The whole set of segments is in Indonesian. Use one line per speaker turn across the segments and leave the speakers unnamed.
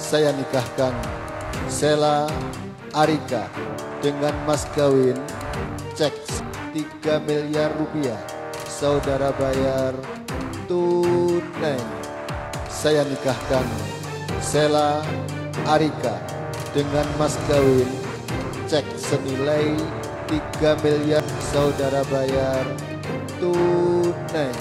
Saya nikahkan Sela Arika dengan mas kawin cek 3 miliar rupiah, saudara bayar tunai. Saya nikahkan Sela Arika dengan mas kawin cek senilai 3 miliar, saudara bayar tunai.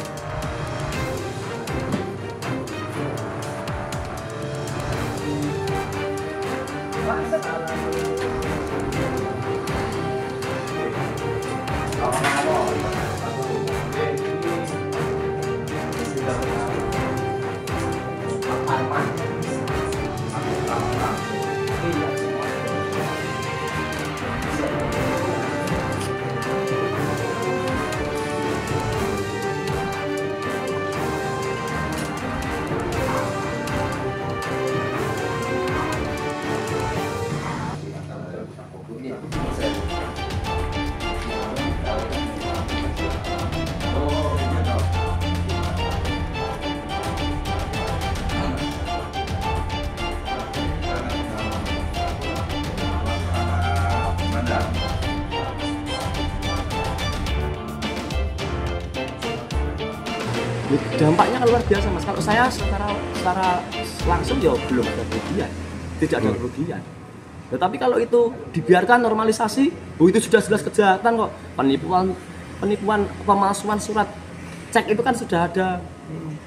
Dampaknya kan luar biasa mas. Kalau saya secara langsung ya belum ada kerugian, tidak ada kerugian. Tetapi kalau itu dibiarkan normalisasi, itu sudah jelas kejahatan kok. Penipuan, pemalsuan surat cek itu kan sudah ada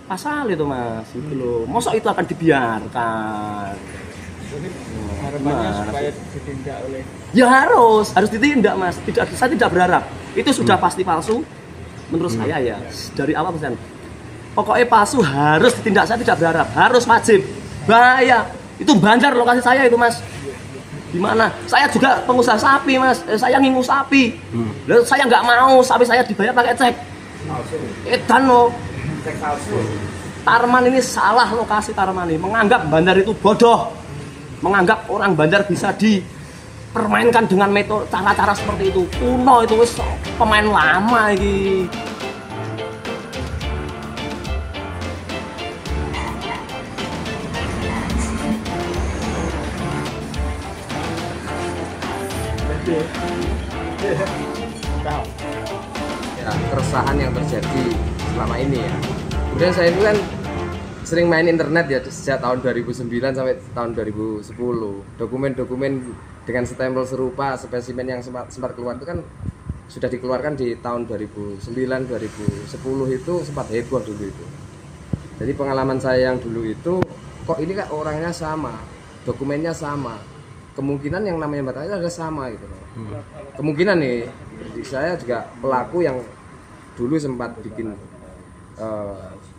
pasal itu mas. Itu loh. Masa itu akan dibiarkan?
Harapannya supaya ditindak oleh.
Ya harus ditindak mas. Saya tidak berharap. Itu sudah pasti palsu. Menurut saya ya dari awal pesan. Pokoknya palsu harus ditindak, saya tidak berharap, harus wajib. Bahaya, itu bandar lokasi saya itu mas. Gimana? Saya juga pengusaha sapi mas, saya ngingu sapi. Lalu saya nggak mau sapi saya dibayar pakai cek. Edan loh.
Cek palsu.
Tarman ini salah lokasi Tarman ini, menganggap bandar itu bodoh, menganggap orang bandar bisa dipermainkan dengan metode cara-cara seperti itu. Kuno itu wis pemain lama ini.
Ya, keresahan yang terjadi selama ini ya. Kemudian saya itu kan sering main internet ya sejak tahun 2009 sampai tahun 2010. Dokumen-dokumen dengan stempel serupa spesimen yang sempat keluar itu kan sudah dikeluarkan di tahun 2009, 2010 itu sempat heboh dulu itu. Jadi pengalaman saya yang dulu itu kok ini kan orangnya sama, dokumennya sama. Kemungkinan yang namanya Mbak Taya ada sama gitu loh. Kemungkinan nih saya juga pelaku yang dulu sempat bikin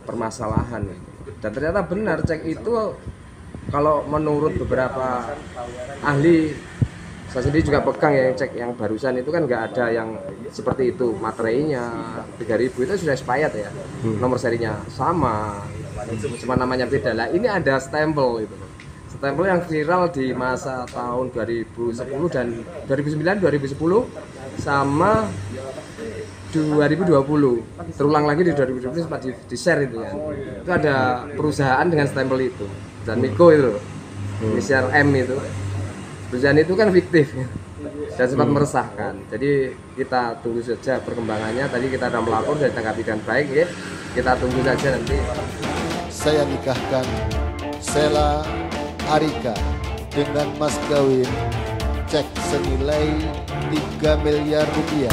permasalahan gitu. Dan ternyata benar cek itu kalau menurut beberapa ahli, saya sendiri juga pegang ya cek yang barusan itu kan nggak ada yang seperti itu, materainya 3000 itu sudah expired ya, nomor serinya sama, cuma namanya beda lah. Ini ada stempel gitu. Stempel yang viral di masa tahun 2010 dan 2009, 2010 sama 2020. Terulang lagi di 2020 sempat di-share itu kan. Itu ada perusahaan dengan stempel itu. Dan Miko itu, inisial M itu. Perusahaan itu kan fiktif dan sempat meresahkan. Jadi kita tunggu saja perkembangannya. Tadi kita sudah melapor dan ditanggapi dengan baik ya. Kita tunggu saja nanti.
Saya nikahkan Sela Arika dengan mas kawin cek senilai 3 miliar rupiah.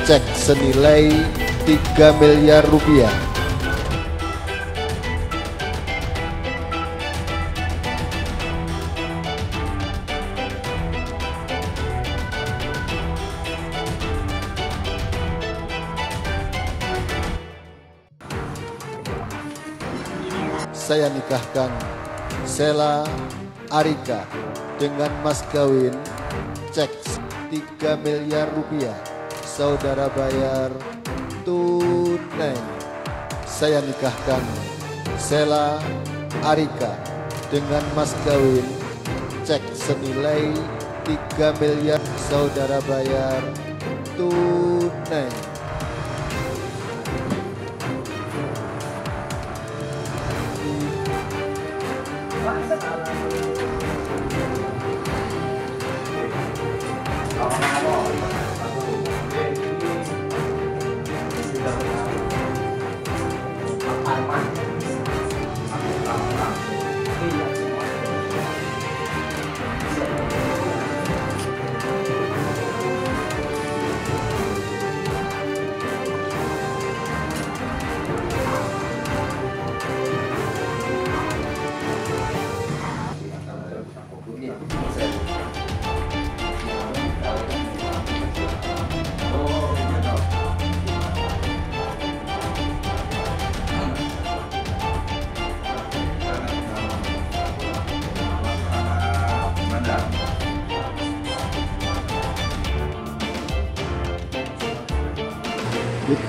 Cek senilai 3 miliar rupiah. Saya nikahkan Sela Arika dengan mas kawin cek 3 miliar rupiah, saudara bayar tunai. Saya nikahkan Sela Arika dengan mas kawin cek senilai 3 miliar saudara bayar tunai.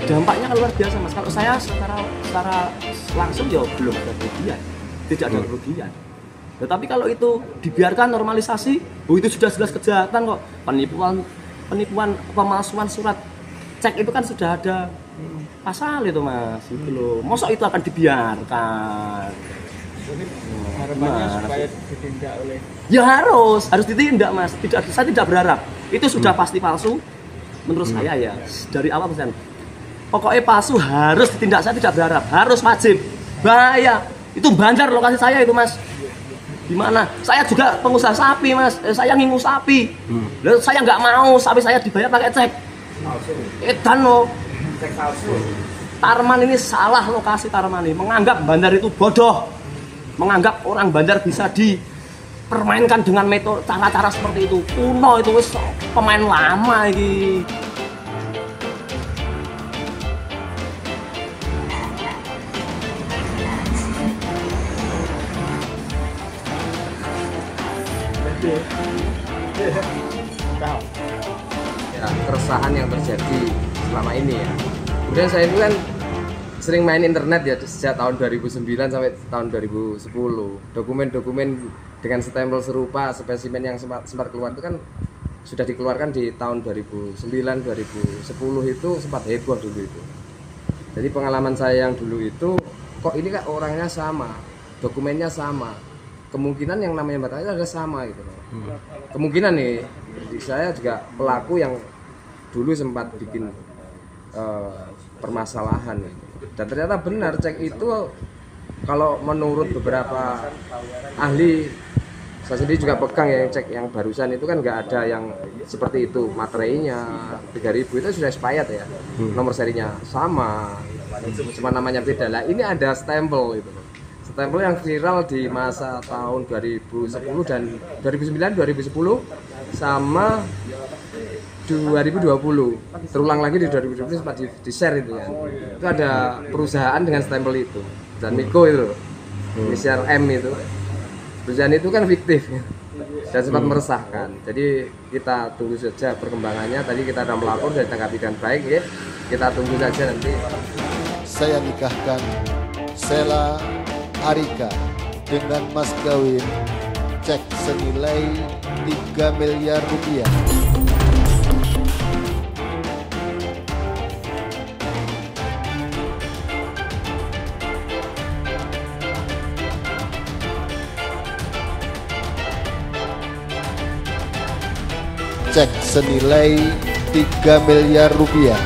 Dampaknya kan luar biasa mas. Kalau saya secara langsung ya belum ada kerugian, tidak ada kerugian. Tetapi kalau itu dibiarkan normalisasi, itu sudah jelas kejahatan kok. Penipuan, pemalsuan surat cek itu kan sudah ada pasal itu mas. Itu loh. Masa itu akan dibiarkan?
Harapannya supaya ditindak oleh.
Ya harus ditindak mas. Saya tidak berharap. Itu sudah pasti palsu. Menurut saya ya dari awal pesan. Pokoknya palsu harus ditindak, saya tidak berharap, harus wajib. Bahaya. Itu Banjar lokasi saya itu mas. Gimana? Saya juga pengusaha sapi mas, saya ngingu sapi. Lalu saya nggak mau sapi saya dibayar pakai cek. Edan loh.
Cek palsu.
Tarman ini salah lokasi Tarman ini, menganggap Bandar itu bodoh. Menganggap orang Bandar bisa dipermainkan dengan metode cara-cara seperti itu. Kuno itu wis pemain lama ini.
Ya, keresahan yang terjadi selama ini ya. Kemudian saya itu kan sering main internet ya sejak tahun 2009 sampai tahun 2010. Dokumen-dokumen dengan stempel serupa spesimen yang sempat keluar itu kan sudah dikeluarkan di tahun 2009 2010 itu sempat heboh dulu itu. Jadi pengalaman saya yang dulu itu kok ini kan orangnya sama, dokumennya sama. Kemungkinan yang namanya batanya ada sama gitu loh. Kemungkinan nih saya juga pelaku yang dulu sempat bikin permasalahan gitu. Dan ternyata benar cek itu kalau menurut beberapa ahli, saya sendiri juga pegang ya cek yang barusan itu kan nggak ada yang seperti itu, materainya 3000 itu sudah expired ya, nomor serinya sama, cuma namanya beda lah. Ini ada stempel itu, stempel yang viral di masa tahun 2010 dan 2009, 2010 sama 2020, terulang lagi di 2020 sempat di-share itu kan. Itu ada perusahaan dengan stempel itu dan Miko itu, inisial M itu. Perusahaan itu kan fiktif dan sempat meresahkan. Jadi kita tunggu saja perkembangannya. Tadi kita sudah melapor dan ditanggapi dengan baik ya. Kita tunggu saja nanti.
Saya nikahkan Sela Arika dengan mas kawin cek senilai 3 miliar rupiah. Cek senilai 3 miliar rupiah.